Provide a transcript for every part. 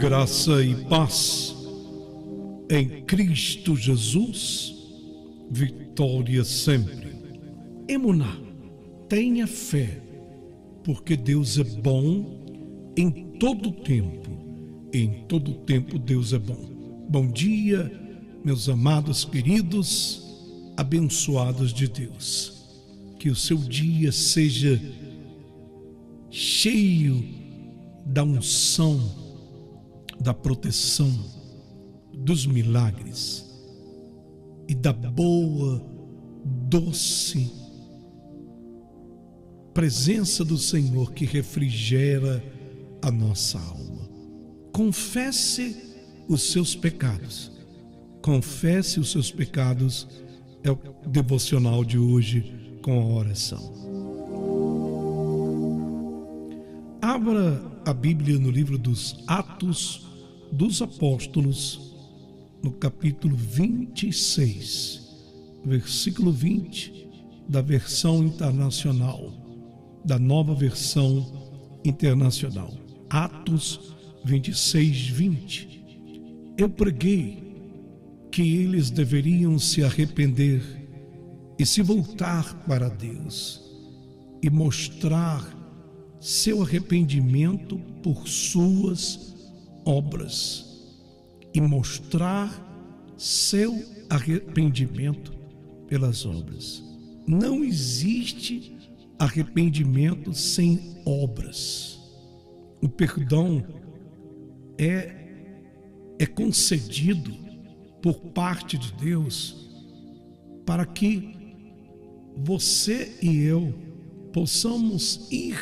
Graça e paz em Cristo Jesus, vitória sempre. Emuná, tenha fé, porque Deus é bom em todo tempo. Em todo tempo Deus é bom. Bom dia, meus amados queridos, abençoados de Deus. Que o seu dia seja cheio da unção, da proteção, dos milagres e da boa, doce presença do Senhor que refrigera a nossa alma. Confesse os seus pecados. Confesse os seus pecados é o devocional de hoje com a oração. Abra a Bíblia no livro dos Atos dos Apóstolos, no capítulo 26, versículo 20, da versão internacional, da nova versão internacional. Atos 26, 20. Eu preguei que eles deveriam se arrepender e se voltar para Deus e mostrar seu arrependimento por suas obras e mostrar seu arrependimento pelas obras. Não existe arrependimento sem obras. O perdão é concedido por parte de Deus para que você e eu possamos ir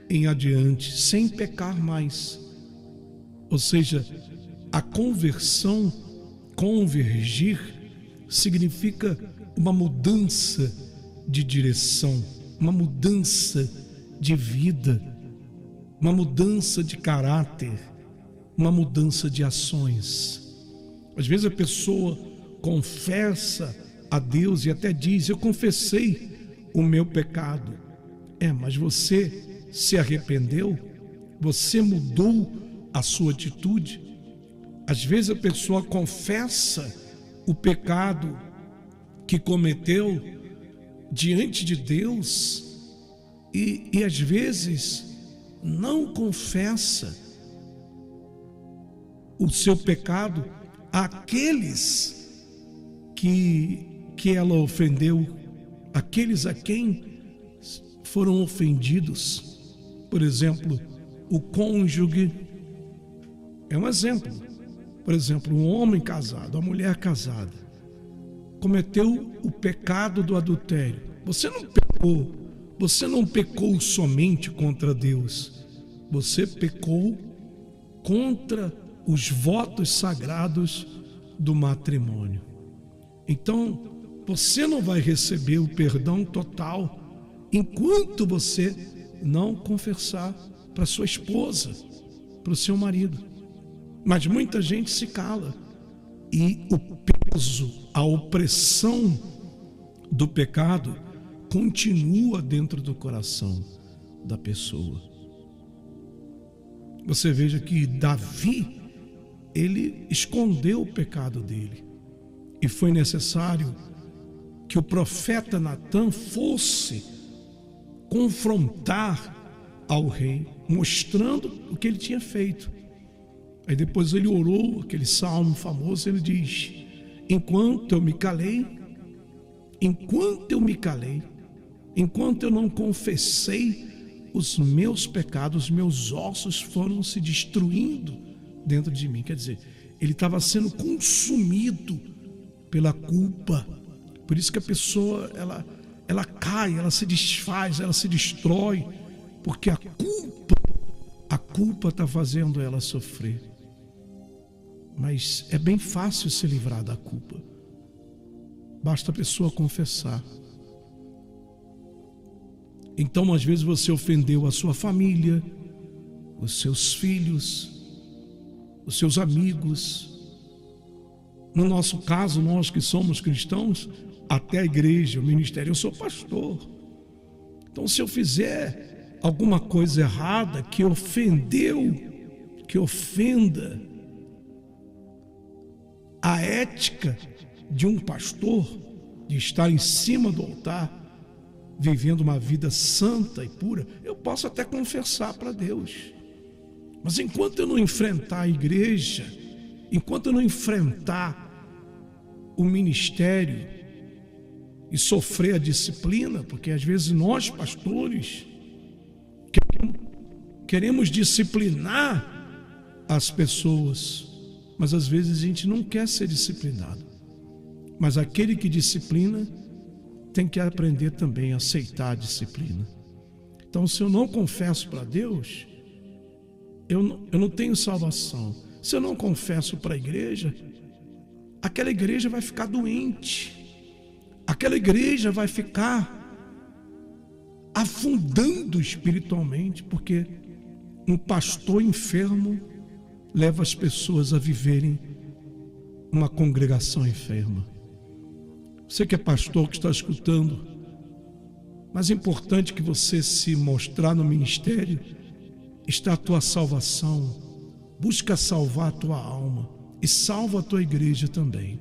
em adiante sem pecar mais. Ou seja, a conversão, convergir, significa uma mudança de direção, uma mudança de vida, uma mudança de caráter, uma mudança de ações. Às vezes a pessoa confessa a Deus e até diz: eu confessei o meu pecado. Mas você se arrependeu? Você mudou a sua atitude? Às vezes a pessoa confessa o pecado que cometeu diante de Deus e às vezes não confessa o seu pecado àqueles que ela ofendeu, aqueles a quem foram ofendidos. Por exemplo, o cônjuge é um exemplo. Por exemplo, um homem casado, uma mulher casada, cometeu o pecado do adultério. Você não pecou somente contra Deus, você pecou contra os votos sagrados do matrimônio. Então, você não vai receber o perdão total enquanto você não confessar para sua esposa, para o seu marido. Mas muita gente se cala e o peso, a opressão do pecado continua dentro do coração da pessoa. Você veja que Davi, ele escondeu o pecado dele e foi necessário que o profeta Natã fosse confrontar ao rei, mostrando o que ele tinha feito. Aí depois ele orou, aquele salmo famoso, ele diz: enquanto eu me calei, enquanto eu não confessei os meus pecados, meus ossos foram se destruindo dentro de mim. Quer dizer, ele estava sendo consumido pela culpa. Por isso que a pessoa, ela cai, ela se desfaz, ela se destrói, porque a culpa está fazendo ela sofrer. Mas é bem fácil se livrar da culpa. Basta a pessoa confessar. Então, às vezes você ofendeu a sua família, os seus filhos, os seus amigos. No nosso caso, nós que somos cristãos, até a igreja, o ministério. Eu sou pastor. Então, se eu fizer alguma coisa errada que ofendeu que ofenda a ética de um pastor de estar em cima do altar, vivendo uma vida santa e pura, eu posso até confessar para Deus. Mas enquanto eu não enfrentar a igreja, enquanto eu não enfrentar o ministério e sofrer a disciplina, porque às vezes nós, pastores, queremos disciplinar as pessoas, mas às vezes a gente não quer ser disciplinado. Mas aquele que disciplina tem que aprender também a aceitar a disciplina. Então, se eu não confesso para Deus, eu não tenho salvação. Se eu não confesso para a igreja, aquela igreja vai ficar doente. Aquela igreja vai ficar afundando espiritualmente, porque um pastor enfermo leva as pessoas a viverem uma congregação enferma. Você que é pastor, que está escutando, mais importante que você se mostrar no ministério está a tua salvação. Busca salvar a tua alma e salva a tua igreja também.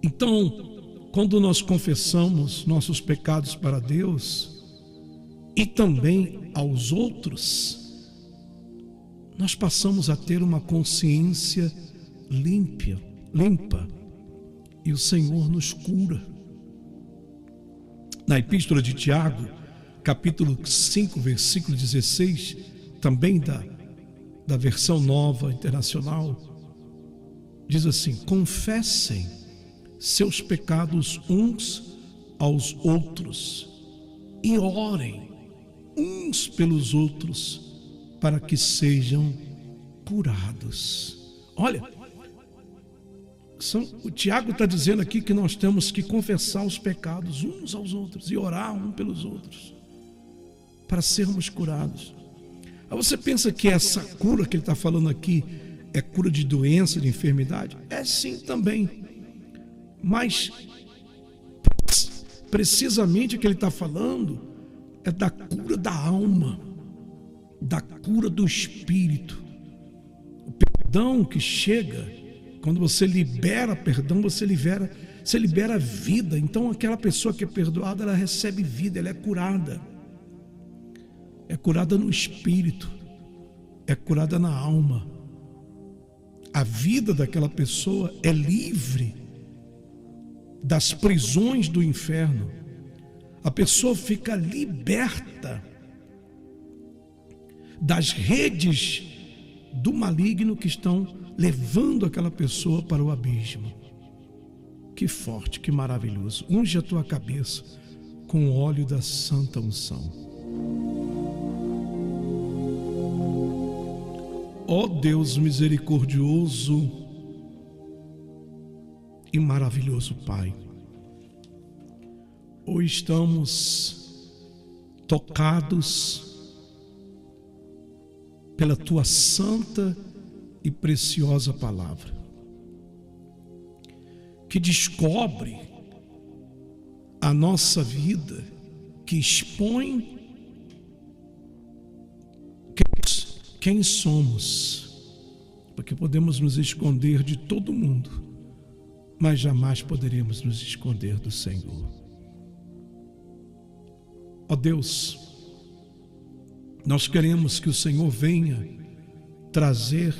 Então, quando nós confessamos nossos pecados para Deus e também aos outros, nós passamos a ter uma consciência limpa, e o Senhor nos cura. Na Epístola de Tiago, capítulo 5, versículo 16, também da versão nova internacional, diz assim: confessem seus pecados uns aos outros e orem uns pelos outros para que sejam curados. Olha, o Tiago está dizendo aqui que nós temos que confessar os pecados uns aos outros e orar um pelos outros para sermos curados. Aí você pensa que essa cura que ele está falando aqui é cura de doença, de enfermidade? É sim também. Mas precisamente o que ele está falando é da cura da alma, da cura do espírito. O perdão que chega, quando você libera perdão, você libera vida. Então aquela pessoa que é perdoada, ela recebe vida, ela é curada. É curada no espírito, é curada na alma. A vida daquela pessoa é livre das prisões do inferno. A pessoa fica liberta das redes do maligno que estão levando aquela pessoa para o abismo. Que forte, que maravilhoso. Unge a tua cabeça com o óleo da santa unção. Ó Deus misericordioso e maravilhoso Pai, hoje estamos tocados pela tua santa e preciosa palavra, que descobre a nossa vida, que expõe quem somos, porque podemos nos esconder de todo mundo, mas jamais poderíamos nos esconder do Senhor. Ó Deus, nós queremos que o Senhor venha trazer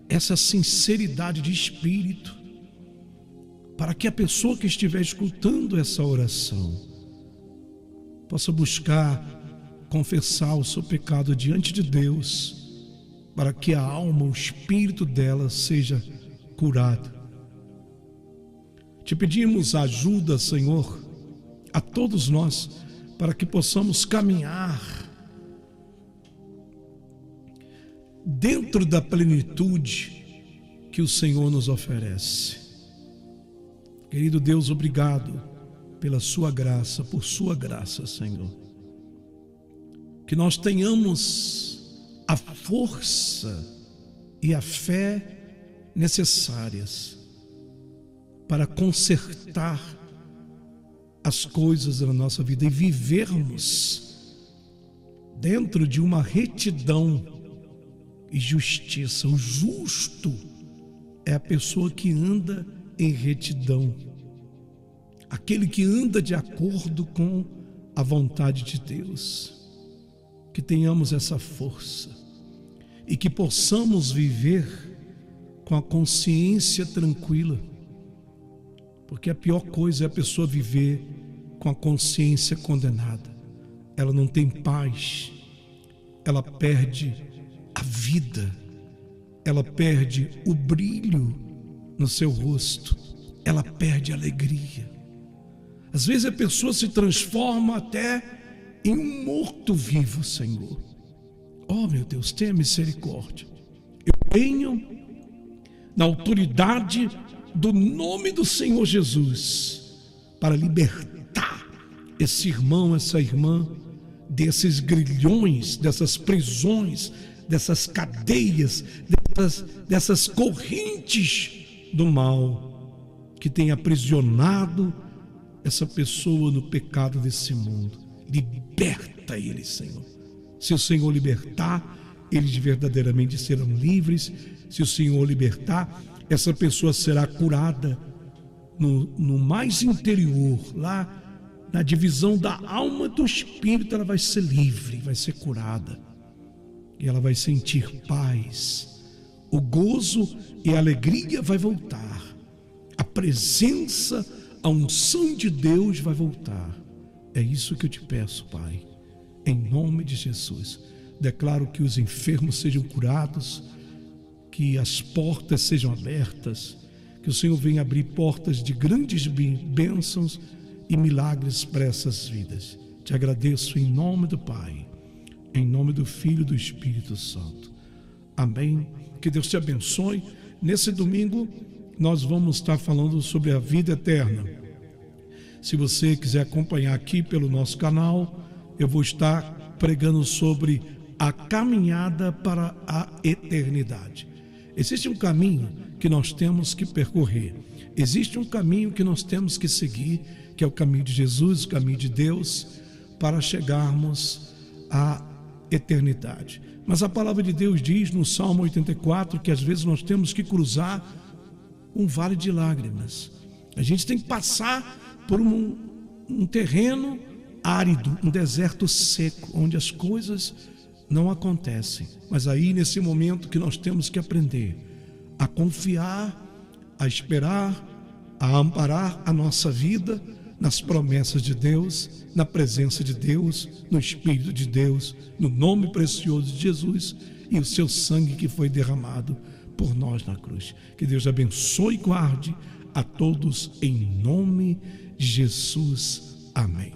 essa sinceridade de espírito, para que a pessoa que estiver escutando essa oração possa buscar confessar o seu pecado diante de Deus, para que a alma, o espírito dela seja curado. Te pedimos ajuda, Senhor, a todos nós, para que possamos caminhar dentro da plenitude que o Senhor nos oferece. Querido Deus, obrigado pela sua graça, por sua graça, Senhor. Que nós tenhamos a força e a fé necessárias para consertar as coisas da nossa vida e vivermos dentro de uma retidão e justiça. O justo é a pessoa que anda em retidão, aquele que anda de acordo com a vontade de Deus. Que tenhamos essa força e que possamos viver com a consciência tranquila, porque a pior coisa é a pessoa viver com a consciência condenada. Ela não tem paz, ela perde a vida, ela perde o brilho no seu rosto, ela perde a alegria. Às vezes a pessoa se transforma até em um morto-vivo, Senhor. Oh, meu Deus, tenha misericórdia. Eu venho na autoridade do nome do Senhor Jesus para libertar esse irmão, essa irmã desses grilhões, dessas prisões, dessas cadeias, dessas correntes do mal que tem aprisionado essa pessoa no pecado desse mundo. Liberta eles, Senhor. Se o Senhor libertar, eles verdadeiramente serão livres. Se o Senhor libertar, essa pessoa será curada no mais interior, lá na divisão da alma e do espírito. Ela vai ser livre, vai ser curada, e ela vai sentir paz. O gozo e a alegria vai voltar, a presença, a unção de Deus vai voltar. É isso que eu te peço, Pai, em nome de Jesus. Declaro que os enfermos sejam curados, que as portas sejam abertas, que o Senhor venha abrir portas de grandes bênçãos e milagres para essas vidas. Te agradeço em nome do Pai, em nome do Filho e do Espírito Santo. Amém. Que Deus te abençoe. Nesse domingo nós vamos estar falando sobre a vida eterna. Se você quiser acompanhar aqui pelo nosso canal, eu vou estar pregando sobre a caminhada para a eternidade. Existe um caminho que nós temos que percorrer. Existe um caminho que nós temos que seguir, que é o caminho de Jesus, o caminho de Deus, para chegarmos à eternidade. Mas a palavra de Deus diz no Salmo 84 que às vezes nós temos que cruzar um vale de lágrimas. A gente tem que passar por um terreno árido, um deserto seco, onde as coisas não acontecem. Mas aí, nesse momento que nós temos que aprender a confiar, a esperar, a amparar a nossa vida nas promessas de Deus, na presença de Deus, no Espírito de Deus, no nome precioso de Jesus e o seu sangue que foi derramado por nós na cruz. Que Deus abençoe e guarde a todos em nome de Jesus. Amém.